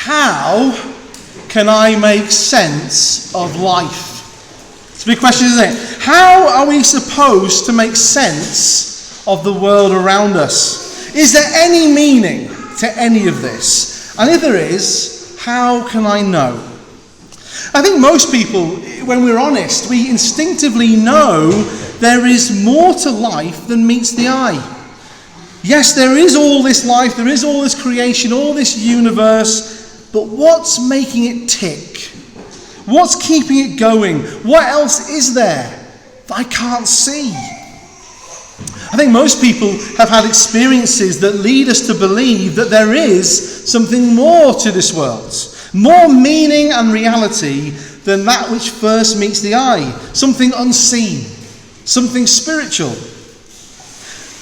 How can I make sense of life? It's a big question, isn't it? How are we supposed to make sense of the world around us? Is there any meaning to any of this? And if there is, how can I know? I think most people, when we're honest, we instinctively know there is more to life than meets the eye. Yes, there is all this life, there is all this creation, all this universe, but what's making it tick? What's keeping it going? What else is there that I can't see? I think most people have had experiences that lead us to believe that there is something more to this world, more meaning and reality than that which first meets the eye, something unseen, something spiritual.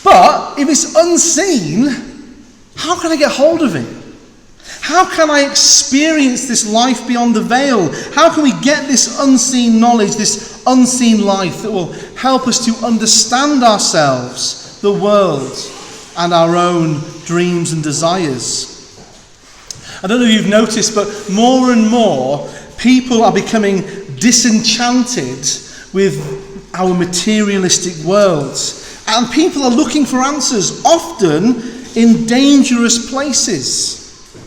But if it's unseen, how can I get hold of it? How can I experience this life beyond the veil? How can we get this unseen knowledge, this unseen life that will help us to understand ourselves, the world, and our own dreams and desires? I don't know if you've noticed, but more and more people are becoming disenchanted with our materialistic world. And people are looking for answers, often in dangerous places.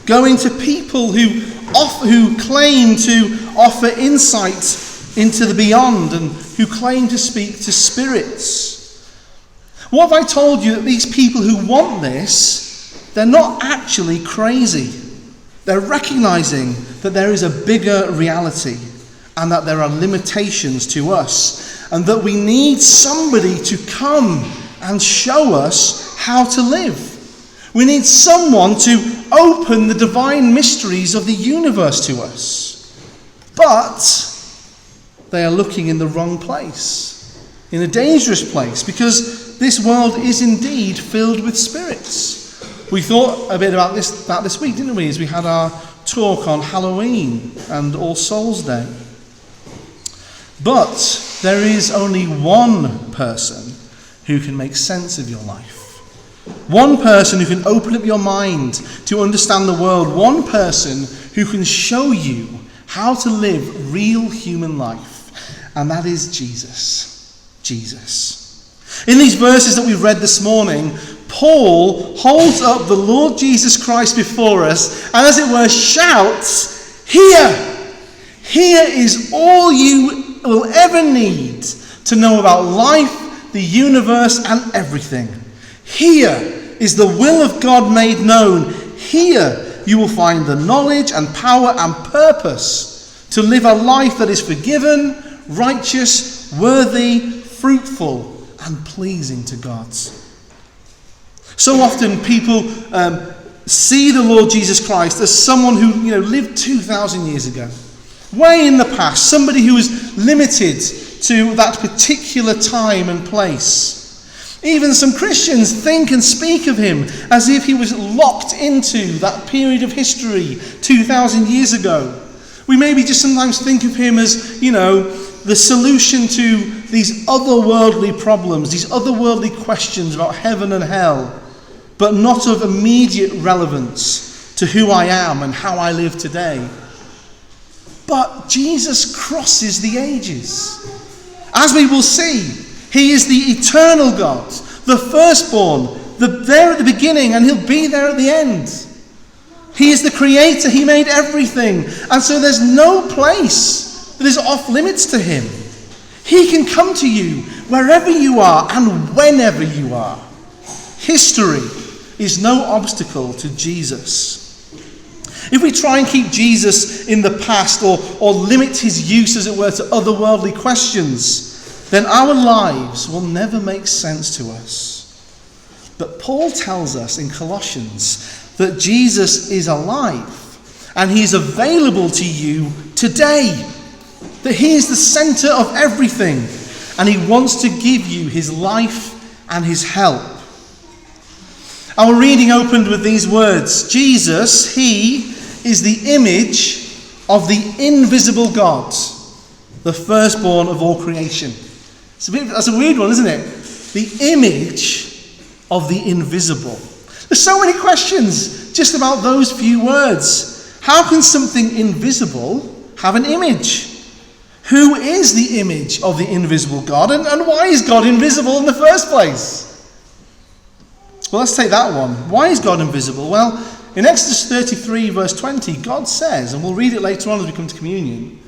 Going to people who claim to offer insight into the beyond and who claim to speak to spirits. What have I told you? That these people who want this, they're not actually crazy. They're recognizing that there is a bigger reality and that there are limitations to us and that we need somebody to come and show us how to live. We need someone to open the divine mysteries of the universe to us. But they are looking in the wrong place, in a dangerous place, because this world is indeed filled with spirits. We thought a bit about this week, didn't we, as we had our talk on Halloween and All Souls Day. But there is only one person who can make sense of your life. One person who can open up your mind to understand the world. One person who can show you how to live real human life. And that is Jesus. Jesus. In these verses that we've read this morning, Paul holds up the Lord Jesus Christ before us and, as it were, shouts, "Here! Here is all you will ever need to know about life, the universe, and everything. Here is the will of God made known. Here you will find the knowledge and power and purpose to live a life that is forgiven, righteous, worthy, fruitful, and pleasing to God." So often people see the Lord Jesus Christ as someone who lived 2,000 years ago, way in the past, somebody who was limited to that particular time and place. Even some Christians think and speak of him as if he was locked into that period of history 2,000 years ago. We maybe just sometimes think of him as, the solution to these otherworldly problems, these otherworldly questions about heaven and hell, but not of immediate relevance to who I am and how I live today. But Jesus crosses the ages. As we will see, he is the eternal God, the firstborn, there at the beginning, and he'll be there at the end. He is the creator. He made everything. And so there's no place that is off limits to him. He can come to you wherever you are and whenever you are. History is no obstacle to Jesus. If we try and keep Jesus in the past or limit his use, as it were, to otherworldly questions, then our lives will never make sense to us. But Paul tells us in Colossians that Jesus is alive and he's available to you today. That he is the center of everything and he wants to give you his life and his help. Our reading opened with these words: Jesus, he is the image of the invisible God, the firstborn of all creation. That's a weird one, isn't it? The image of the invisible. There's so many questions just about those few words. How can something invisible have an image? Who is the image of the invisible God, and why is God invisible in the first place? Well, let's take that one. Why is God invisible? Well, in Exodus 33, verse 20, God says, and we'll read it later on as we come to communion,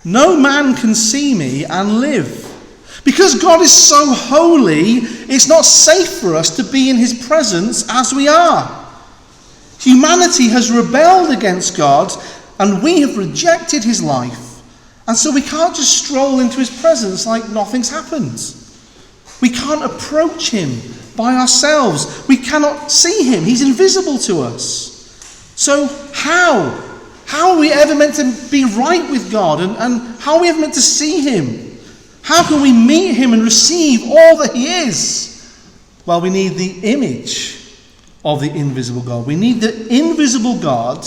"No man can see me and live." Because God is so holy, it's not safe for us to be in his presence as we are. Humanity has rebelled against God, and we have rejected his life. And so we can't just stroll into his presence like nothing's happened. We can't approach him by ourselves. We cannot see him. He's invisible to us. So how? How are we ever meant to be right with God? And how are we ever meant to see him? How can we meet him and receive all that he is? Well, we need the image of the invisible God. We need the invisible God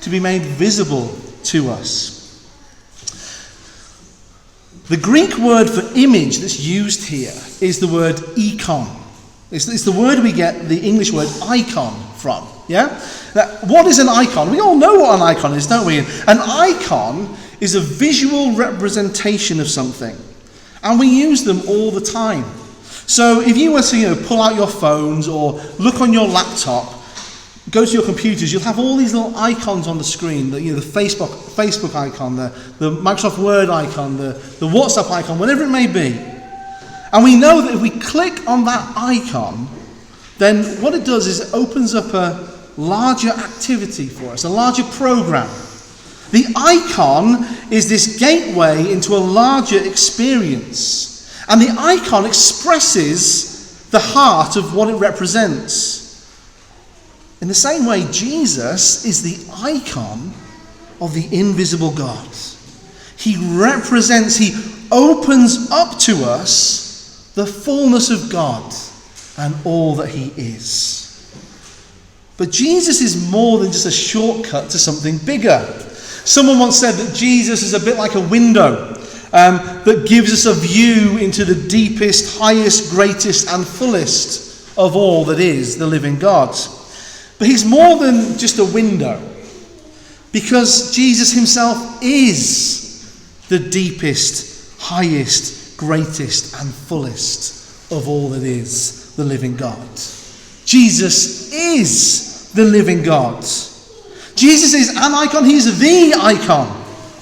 to be made visible to us. The Greek word for image that's used here is the word ikon. It's the word we get the English word icon from. Yeah? Now, what is an icon? We all know what an icon is, don't we? An icon is a visual representation of something. And we use them all the time. So if you were to pull out your phones or look on your laptop, go to your computers, you'll have all these little icons on the screen. The Facebook icon, the Microsoft Word icon, the WhatsApp icon, whatever it may be. And we know that if we click on that icon, then what it does is it opens up a larger activity for us, a larger program. The icon is this gateway into a larger experience. And the icon expresses the heart of what it represents. In the same way, Jesus is the icon of the invisible God. He represents, he opens up to us the fullness of God and all that he is. But Jesus is more than just a shortcut to something bigger. Someone once said that Jesus is a bit like a window that gives us a view into the deepest, highest, greatest, and fullest of all that is the living God. But he's more than just a window, because Jesus himself is the deepest, highest, greatest, and fullest of all that is the living God. Jesus is the living God. Jesus is an icon. He is the icon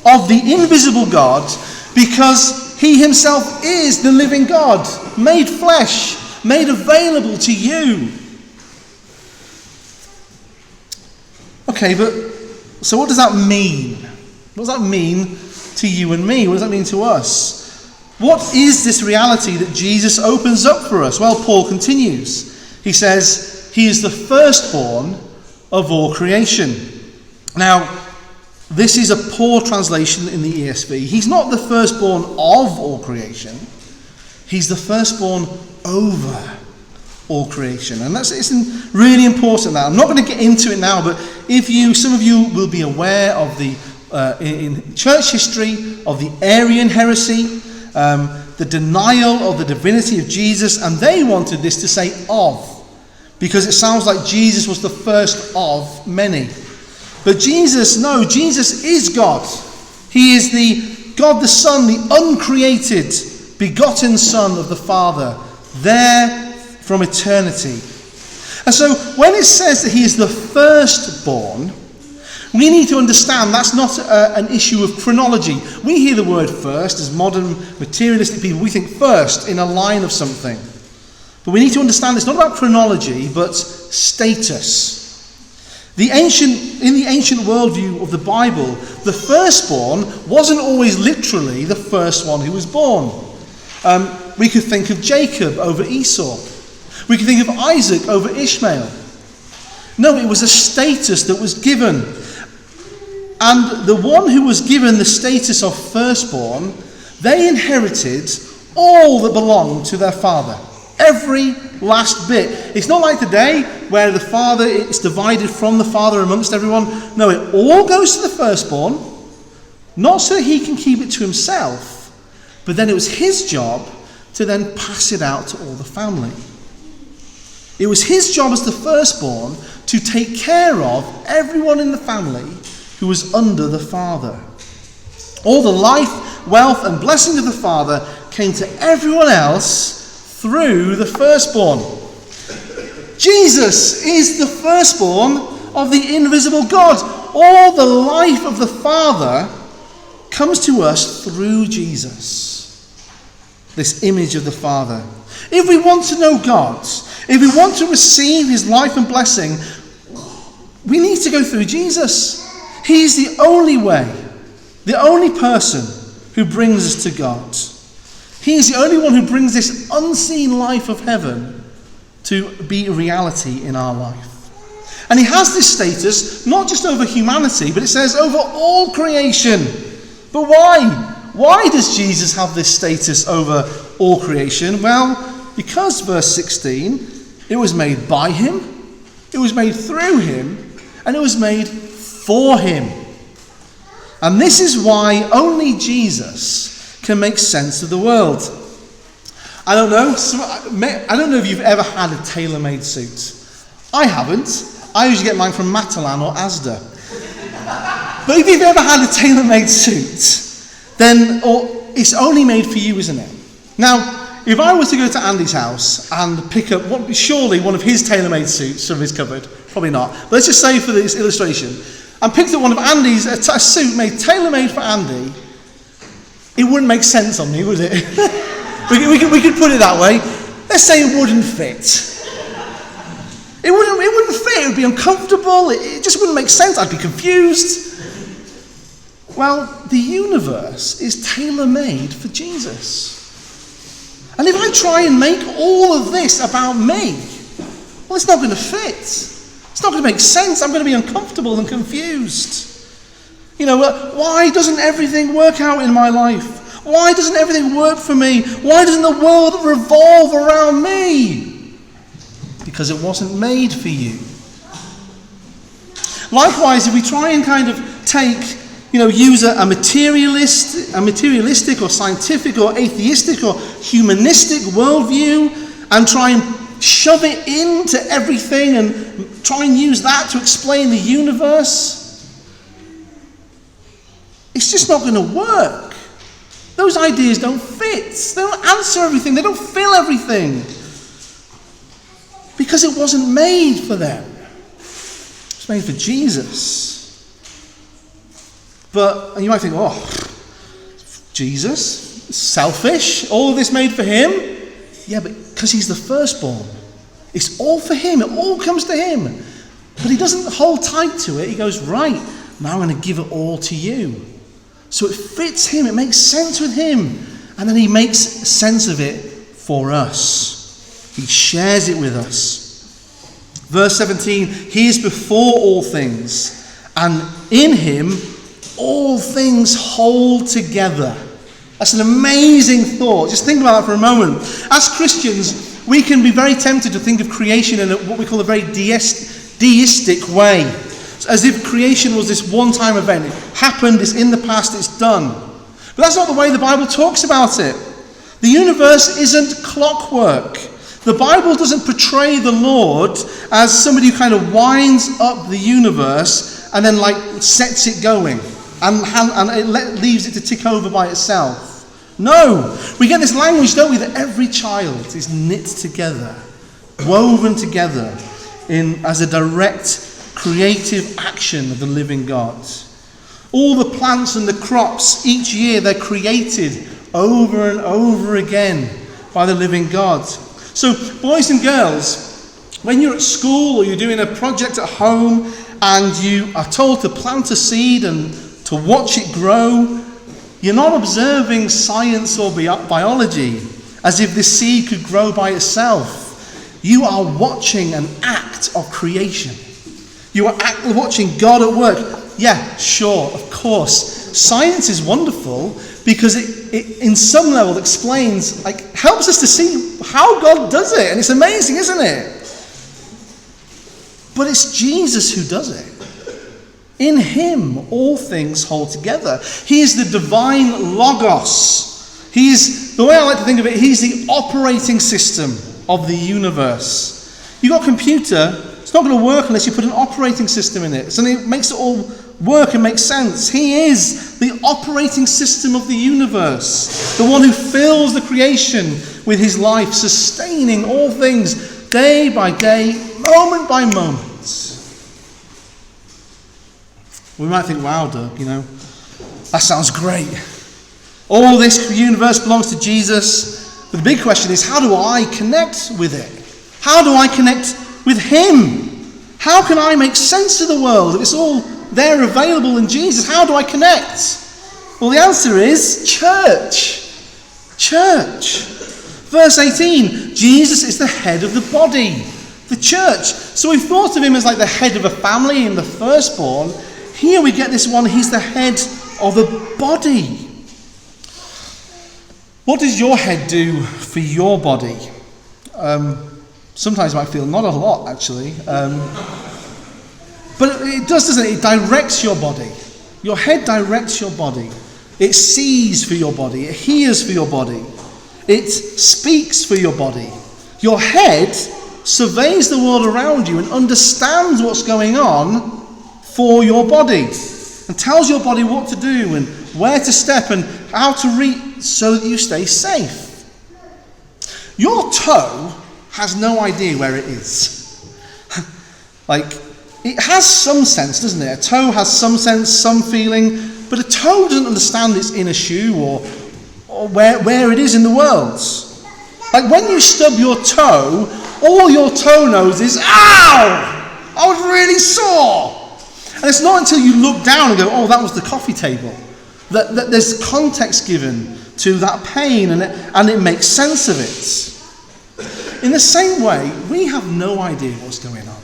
of the invisible God, because he himself is the living God, made flesh, made available to you. Okay, but so what does that mean? What does that mean to you and me? What does that mean to us? What is this reality that Jesus opens up for us? Well, Paul continues. He says, he is the firstborn of all creation. Now, this is a poor translation in the ESV. He's not the firstborn of all creation. He's the firstborn over all creation. And it's really important now. I'm not going to get into it now, but some of you will be aware of the, in church history, of the Arian heresy, the denial of the divinity of Jesus, and they wanted this to say of, because it sounds like Jesus was the first of many. But Jesus is God. He is the God the Son, the uncreated, begotten Son of the Father, there from eternity. And so when it says that he is the firstborn, we need to understand that's not an issue of chronology. We hear the word first as modern materialistic people. We think first in a line of something. But we need to understand it's not about chronology, but status. In the ancient worldview of the Bible, the firstborn wasn't always literally the first one who was born. We could think of Jacob over Esau. We could think of Isaac over Ishmael. No, it was a status that was given. And the one who was given the status of firstborn, they inherited all that belonged to their father. Every last bit. It's not like today where the father is divided from the father amongst everyone. No, it all goes to the firstborn, not so that he can keep it to himself, but then it was his job to then pass it out to all the family. It was his job as the firstborn to take care of everyone in the family who was under the father. All the life, wealth, and blessing of the Father came to everyone else through the firstborn. Jesus is the firstborn of the invisible God. All the life of the Father comes to us through Jesus. This image of the Father. If we want to know God, if we want to receive his life and blessing, we need to go through Jesus. He's the only way, the only person who brings us to God. He is the only one who brings this unseen life of heaven to be a reality in our life. And he has this status not just over humanity, but it says over all creation. But why? Why does Jesus have this status over all creation? Well, because, verse 16, it was made by him, it was made through him, and it was made for him. And this is why only Jesus can make sense of the world. I don't know if you've ever had a tailor-made suit. I haven't. I usually get mine from Matalan or Asda. But if you've ever had a tailor-made suit, then it's only made for you, isn't it? Now, if I was to go to Andy's house and pick up surely one of his tailor-made suits from his cupboard, probably not, but let's just say for this illustration, and picked up one of Andy's, a suit tailor-made for Andy, it wouldn't make sense on me, would it? we could put it that way. Let's say it wouldn't fit. It wouldn't fit. It would be uncomfortable. It just wouldn't make sense. I'd be confused. Well, the universe is tailor-made for Jesus. And if I try and make all of this about me, well, it's not going to fit. It's not going to make sense. I'm going to be uncomfortable and confused. Why doesn't everything work out in my life? Why doesn't everything work for me? Why doesn't the world revolve around me? Because it wasn't made for you. Likewise, if we try and kind of use a materialistic or scientific or atheistic or humanistic worldview and try and shove it into everything and try and use that to explain the universe, it's just not going to work. Those ideas don't fit. They don't answer everything. They don't fill everything. Because it wasn't made for them. It's made for Jesus. And you might think, Jesus, selfish, all of this made for him? Yeah, but because he's the firstborn. It's all for him. It all comes to him. But he doesn't hold tight to it. He goes, right, now I'm going to give it all to you. So it fits him. It makes sense with him. And then he makes sense of it for us. He shares it with us. Verse 17, he is before all things, and in him all things hold together. That's an amazing thought. Just think about that for a moment. As Christians, we can be very tempted to think of creation in what we call a very deistic way. As if creation was this one-time event. It happened, it's in the past, it's done. But that's not the way the Bible talks about it. The universe isn't clockwork. The Bible doesn't portray the Lord as somebody who kind of winds up the universe and then sets it going and it leaves it to tick over by itself. No, we get this language, don't we, that every child is knit together, woven together as a direct creative action of the living God. All the plants and the crops, each year they're created over and over again by the living God. So, boys and girls, when you're at school or you're doing a project at home and you are told to plant a seed and to watch it grow, you're not observing science or biology as if this seed could grow by itself. You are watching an act of creation. You are watching God at work. Yeah, sure, of course. Science is wonderful because it in some level explains, helps us to see how God does it. And it's amazing, isn't it? But it's Jesus who does it. In him, all things hold together. He is the divine Logos. The way I like to think of it, he's the operating system of the universe. You've got a computer, It's not going to work unless you put an operating system in it. Something that makes it all work and make sense. He is the operating system of the universe, the one who fills the creation with his life, sustaining all things day by day, moment by moment. We might think, wow, Doug, that sounds great. All this universe belongs to Jesus. But the big question is, how do I connect with it? How do I connect with him? How can I make sense of the world if it's all there available in Jesus? How do I connect? Well, the answer is church. Church. Verse 18, Jesus is the head of the body, the church. So we thought of him as like the head of a family and the firstborn. Here we get this one, he's the head of a body. What does your head do for your body? Sometimes it might feel not a lot, actually. But it does, doesn't it? It directs your body. Your head directs your body. It sees for your body. It hears for your body. It speaks for your body. Your head surveys the world around you and understands what's going on for your body and tells your body what to do and where to step and how to reach so that you stay safe. Your toe has no idea where it is. It has some sense, doesn't it? A toe has some sense, some feeling, but a toe doesn't understand it's in a shoe or where it is in the world. Like when you stub your toe, all your toe knows is, ow! I was really sore. And it's not until you look down and go, oh, that was the coffee table, that there's context given to that pain and it makes sense of it. In the same way, we have no idea what's going on.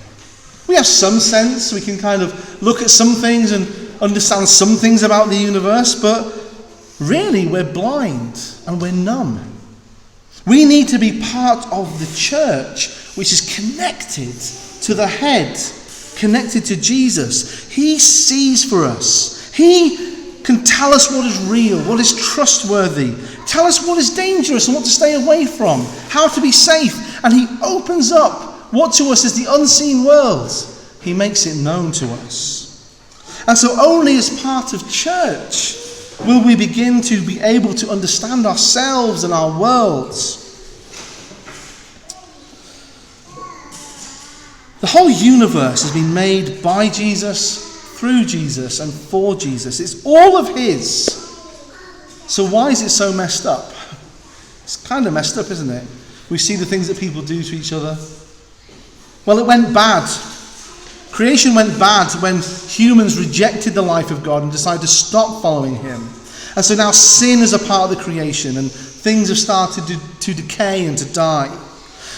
We have some sense, we can kind of look at some things and understand some things about the universe, but really we're blind and we're numb. We need to be part of the church, which is connected to the head, connected to Jesus. He sees for us. He can tell us what is real, what is trustworthy, tell us what is dangerous and what to stay away from, how to be safe. And he opens up what to us is the unseen world. He makes it known to us. And so only as part of church will we begin to be able to understand ourselves and our worlds. The whole universe has been made by Jesus, through Jesus, and for Jesus. It's all of his. So why is it so messed up? It's kind of messed up, isn't it? We see the things that people do to each other. Well, it went bad. Creation went bad when humans rejected the life of God and decided to stop following him. And so now sin is a part of the creation and things have started to decay and to die.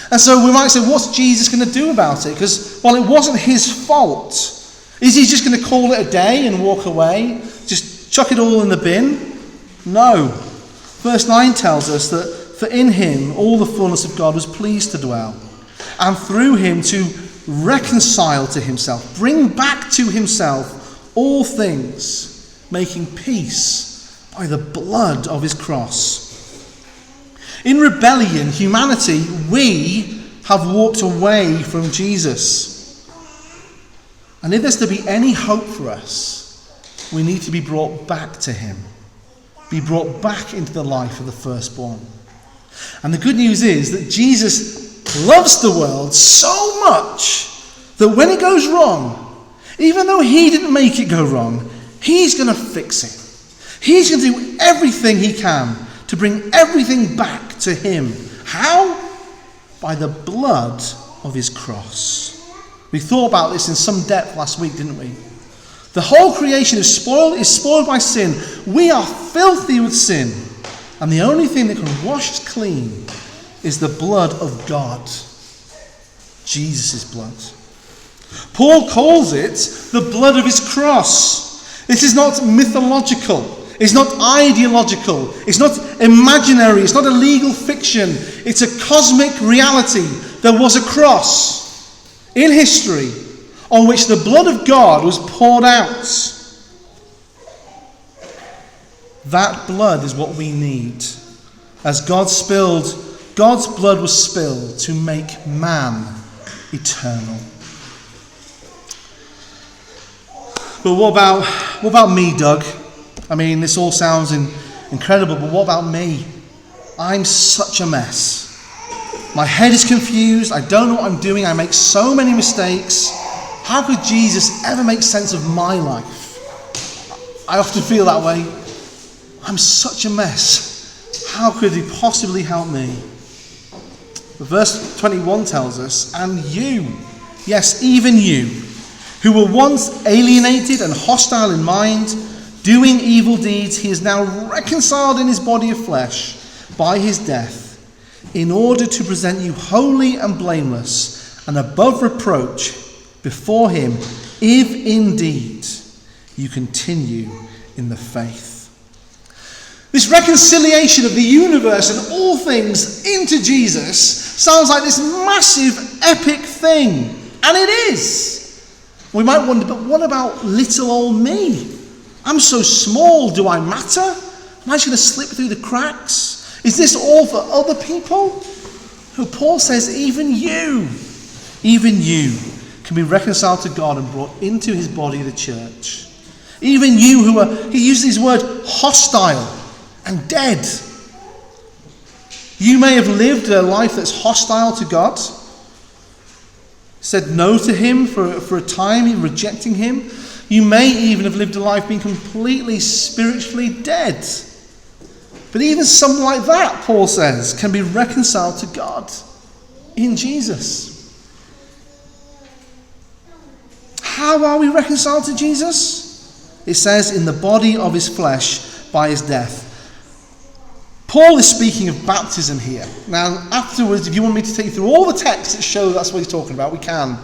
And so we might say, what's Jesus going to do about it? Because, well, it wasn't his fault. Is he just going to call it a day and walk away? Just chuck it all in the bin? No. Verse 9 tells us that for in him all the fullness of God was pleased to dwell, and through him to reconcile to himself, bring back to himself all things, making peace by the blood of his cross. In rebellion, humanity, we have walked away from Jesus. And if there's to be any hope for us, we need to be brought back to him, be brought back into the life of the firstborn. And the good news is that Jesus loves the world so much that when it goes wrong, even though he didn't make it go wrong, he's going to fix it. He's going to do everything he can to bring everything back to him. How? By the blood of his cross. We thought about this in some depth last week, didn't we? The whole creation is spoiled by sin. We are filthy with sin. And the only thing that can wash us clean is the blood of God. Jesus' blood. Paul calls it the blood of his cross. This is not mythological. It's not ideological. It's not imaginary. It's not a legal fiction. It's a cosmic reality. There was a cross in history on which the blood of God was poured out. That blood is what we need. As God's blood was spilled to make man eternal. But what about me, Doug? I mean, this all sounds incredible, but what about me? I'm such a mess. My head is confused. I don't know what I'm doing. I make so many mistakes. How could Jesus ever make sense of my life? I often feel that way. I'm such a mess. How could he possibly help me? But verse 21 tells us, and you, yes, even you, who were once alienated and hostile in mind, doing evil deeds, he is now reconciled in his body of flesh by his death, in order to present you holy and blameless and above reproach before him, if indeed you continue in the faith. This reconciliation of the universe and all things into Jesus sounds like this massive, epic thing. And it is. We might wonder, but what about little old me? I'm so small, do I matter? Am I just going to slip through the cracks? Is this all for other people? No, Paul says even you can be reconciled to God and brought into his body, the church. Even you who are, he uses his word, hostile and dead. You may have lived a life that's hostile to God, said no to him for a time in rejecting him. You may even have lived a life being completely spiritually dead. But even someone like that, Paul says, can be reconciled to God in Jesus. How are we reconciled to Jesus? It says, in the body of his flesh by his death. Paul is speaking of baptism here. Now, afterwards, if you want me to take you through all the texts that show that's what he's talking about, we can.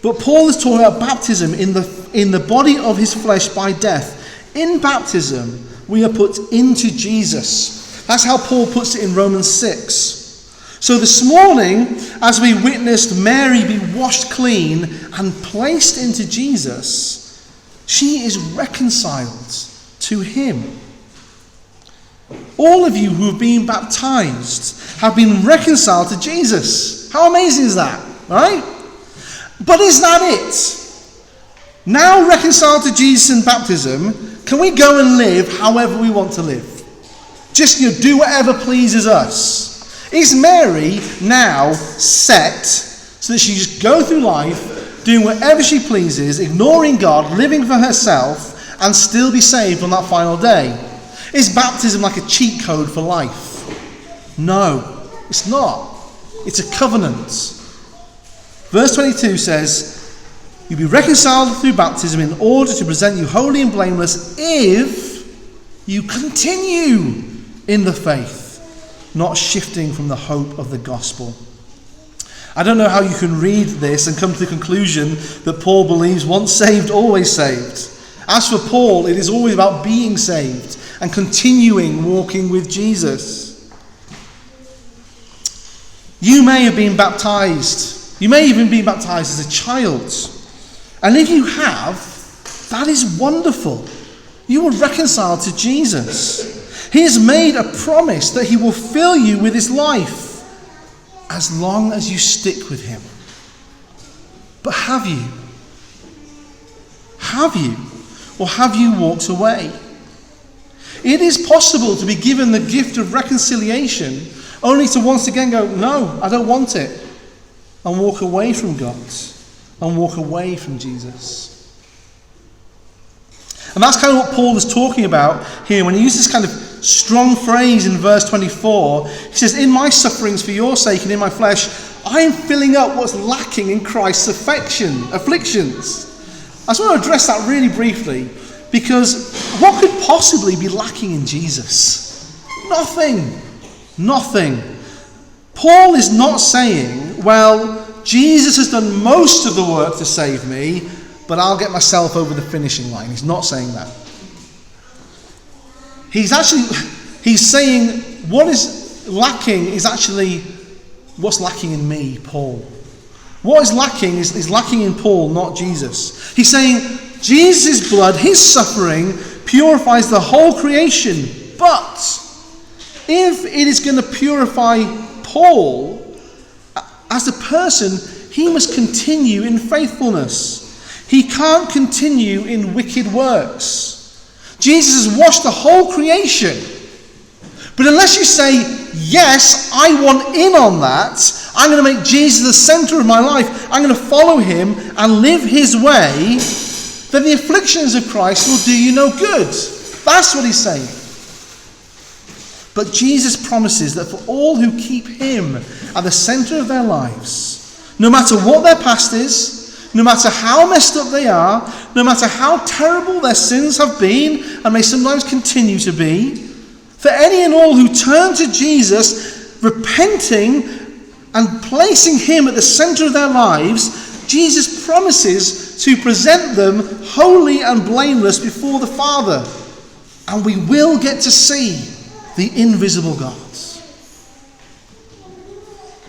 But Paul is talking about baptism in the body of his flesh by death. In baptism, we are put into Jesus. That's how Paul puts it in Romans 6. So this morning, as we witnessed Mary be washed clean and placed into Jesus, she is reconciled to him. All of you who have been baptized have been reconciled to Jesus. How amazing is that, right? But is that it? Now reconciled to Jesus in baptism, can we go and live however we want to live? Just do whatever pleases us. Is Mary now set so that she just go through life doing whatever she pleases, ignoring God, living for herself, and still be saved on that final day? Is baptism like a cheat code for life? No, it's not. It's a covenant. Verse 22 says, you'll be reconciled through baptism in order to present you holy and blameless if you continue in the faith, not shifting from the hope of the gospel. I don't know how you can read this and come to the conclusion that Paul believes once saved, always saved. As for Paul, it is always about being saved and continuing walking with Jesus. You may have been baptized. You may even be baptized as a child. And if you have, that is wonderful. You were reconciled to Jesus. He has made a promise that he will fill you with his life as long as you stick with him. But have you? Have you? Or have you walked away? It is possible to be given the gift of reconciliation only to once again go, no, I don't want it, and walk away from God and walk away from Jesus. And that's kind of what Paul is talking about here when he uses this kind of strong phrase in verse 24. He says, in my sufferings for your sake and in my flesh, I am filling up what's lacking in Christ's afflictions. I just want to address that really briefly, because what could possibly be lacking in Jesus? Nothing. Paul is not saying, well, Jesus has done most of the work to save me, but I'll get myself over the finishing line. He's not saying that. He's saying what is lacking is actually what's lacking in me, Paul. What is lacking is lacking in Paul, not Jesus. He's saying Jesus' blood, his suffering, purifies the whole creation. But if it is going to purify Paul as a person, he must continue in faithfulness. he can't continue in wicked works. Jesus has washed the whole creation. But unless you say, yes, I want in on that, I'm going to make Jesus the center of my life, I'm going to follow him and live his way, then the afflictions of Christ will do you no good. That's what he's saying. But Jesus promises that for all who keep him at the center of their lives, no matter what their past is, no matter how messed up they are, no matter how terrible their sins have been and may sometimes continue to be, for any and all who turn to Jesus, repenting and placing him at the center of their lives, Jesus promises to present them holy and blameless before the Father. And we will get to see the invisible God.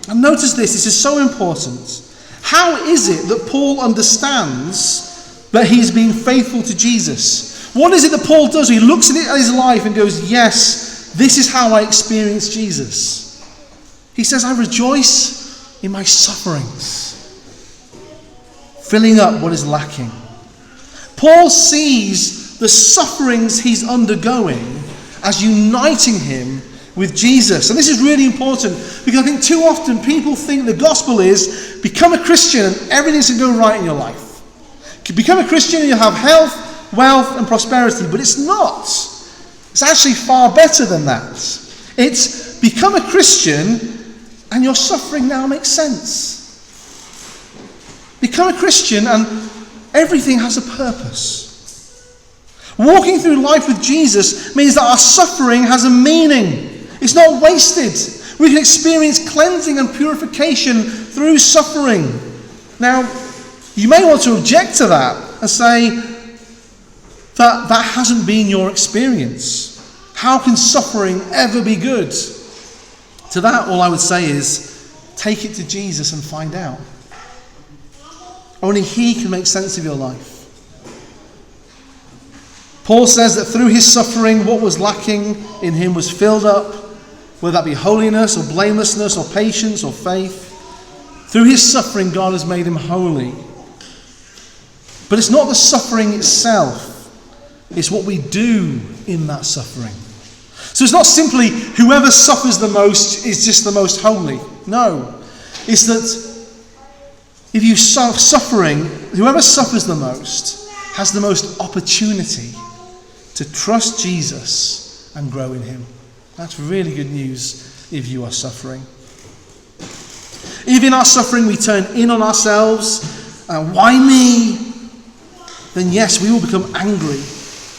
And notice this is so important. How is it that Paul understands that he's being faithful to Jesus? What is it that Paul does? He looks at his life and goes, yes, this is how I experience Jesus. He says, I rejoice in my sufferings, filling up what is lacking. Paul sees the sufferings he's undergoing as uniting him with Jesus. And this is really important because I think too often people think the gospel is become a Christian and everything's going to go right in your life. Become a Christian and you'll have health, wealth and prosperity. But it's not. It's actually far better than that. It's become a Christian and your suffering now makes sense. Become a Christian and everything has a purpose. Walking through life with Jesus means that our suffering has a meaning. It's not wasted. We can experience cleansing and purification through suffering. Now, you may want to object to that and say that that hasn't been your experience. How can suffering ever be good? To that, all I would say is, take it to Jesus and find out. Only he can make sense of your life. Paul says that through his suffering, what was lacking in him was filled up, whether that be holiness or blamelessness or patience or faith. Through his suffering, God has made him holy. But it's not the suffering itself. It's what we do in that suffering. So it's not simply whoever suffers the most is just the most holy. No. It's that if you suffering, whoever suffers the most has the most opportunity to trust Jesus and grow in him. That's really good news if you are suffering. If in our suffering we turn in on ourselves, why me? Then yes, we will become angry.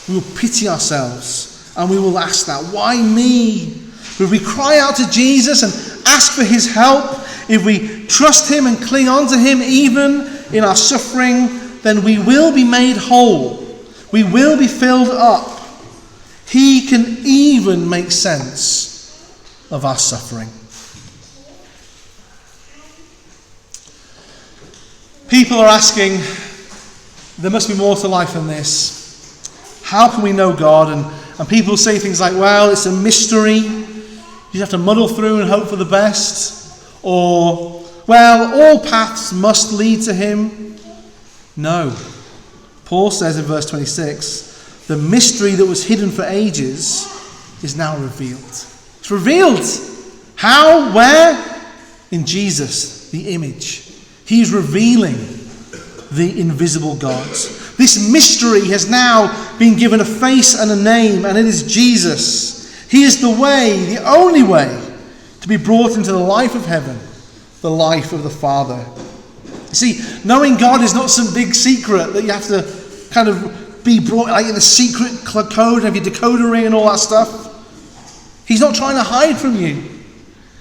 We will pity ourselves and we will ask that, why me? But if we cry out to Jesus and ask for his help, if we trust him and cling on to him even in our suffering, then we will be made whole. We will be filled up. He can even make sense of our suffering. People are asking, there must be more to life than this. How can we know God? And people say things like, well, it's a mystery. You have to muddle through and hope for the best. Or, well, all paths must lead to him. No. Paul says in verse 26, the mystery that was hidden for ages is now revealed. It's revealed. How? Where? In Jesus, the image. He's revealing the invisible God. This mystery has now been given a face and a name, and it is Jesus. He is the way, the only way, to be brought into the life of heaven, the life of the Father. You see, knowing God is not some big secret that you have to kind of be brought like in a secret code, have your decoder ring and all that stuff. He's not trying to hide from you.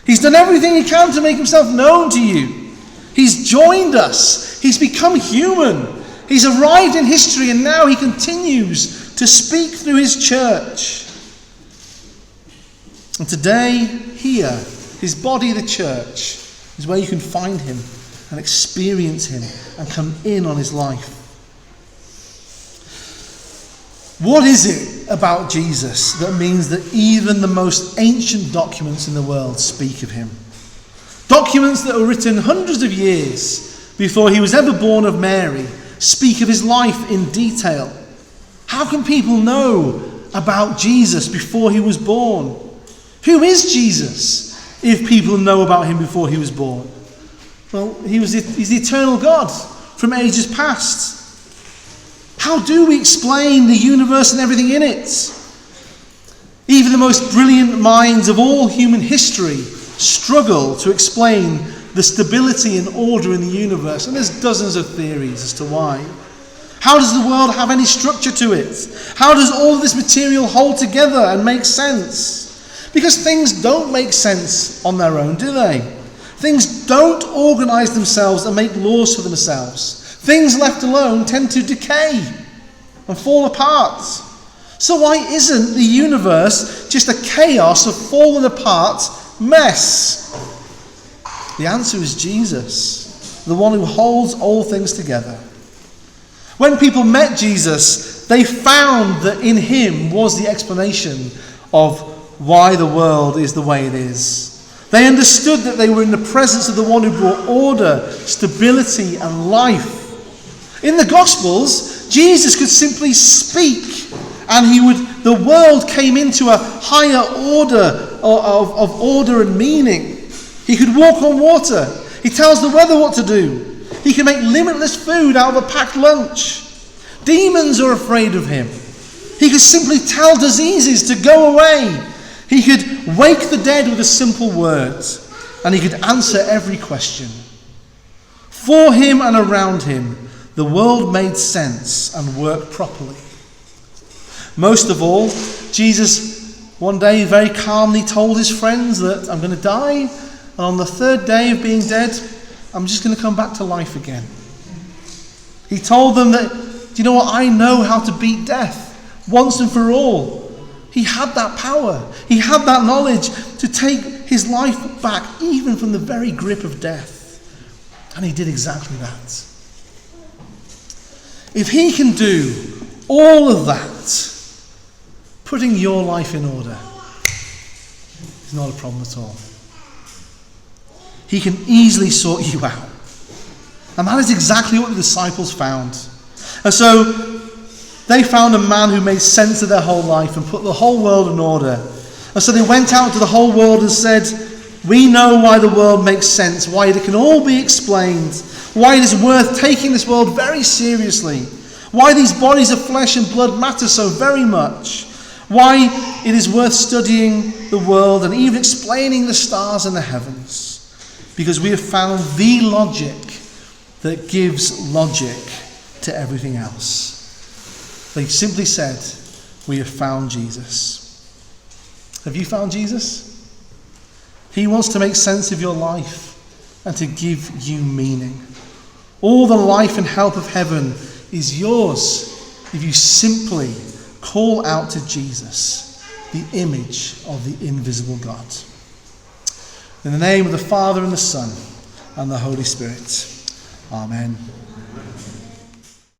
He's done everything he can to make himself known to you. He's joined us. He's become human. He's arrived in history and now he continues to speak through his church. And today, here, his body, the church, is where you can find him and experience him and come in on his life. What is it about Jesus that means that even the most ancient documents in the world speak of him? Documents that were written hundreds of years before he was ever born of Mary speak of his life in detail. How can people know about Jesus before he was born? Who is Jesus if people know about him before he was born? Well, he's the eternal God from ages past. How do we explain the universe and everything in it? Even the most brilliant minds of all human history struggle to explain the stability and order in the universe, and there's dozens of theories as to why. How does the world have any structure to it? How does all this material hold together and make sense? Because things don't make sense on their own, do they? Things don't organize themselves and make laws for themselves. Things left alone tend to decay and fall apart. So why isn't the universe just a chaos of fallen apart mess? The answer is Jesus, the one who holds all things together. When people met Jesus, they found that in him was the explanation of why the world is the way it is. They understood that they were in the presence of the one who brought order, stability, and life. In the Gospels, Jesus could simply speak, and the world came into a higher order of order and meaning. He could walk on water. He tells the weather what to do. He can make limitless food out of a packed lunch. Demons are afraid of him. He could simply tell diseases to go away. He could wake the dead with a simple word, and he could answer every question. For him and around him, the world made sense and worked properly. Most of all, Jesus one day very calmly told his friends that I'm going to die, and on the third day of being dead, I'm just going to come back to life again. He told them that, do you know what? I know how to beat death once and for all. He had that power. He had that knowledge to take his life back even from the very grip of death. And he did exactly that. If he can do all of that, putting your life in order is not a problem at all. He can easily sort you out. And that is exactly what the disciples found. And so they found a man who made sense of their whole life and put the whole world in order. And so they went out to the whole world and said, we know why the world makes sense, why it can all be explained, why it is worth taking this world very seriously, why these bodies of flesh and blood matter so very much, why it is worth studying the world and even explaining the stars in the heavens. Because we have found the logic that gives logic to everything else. They simply said, we have found Jesus. Have you found Jesus? He wants to make sense of your life and to give you meaning. All the life and help of heaven is yours if you simply call out to Jesus, the image of the invisible God. In the name of the Father and the Son and the Holy Spirit. Amen.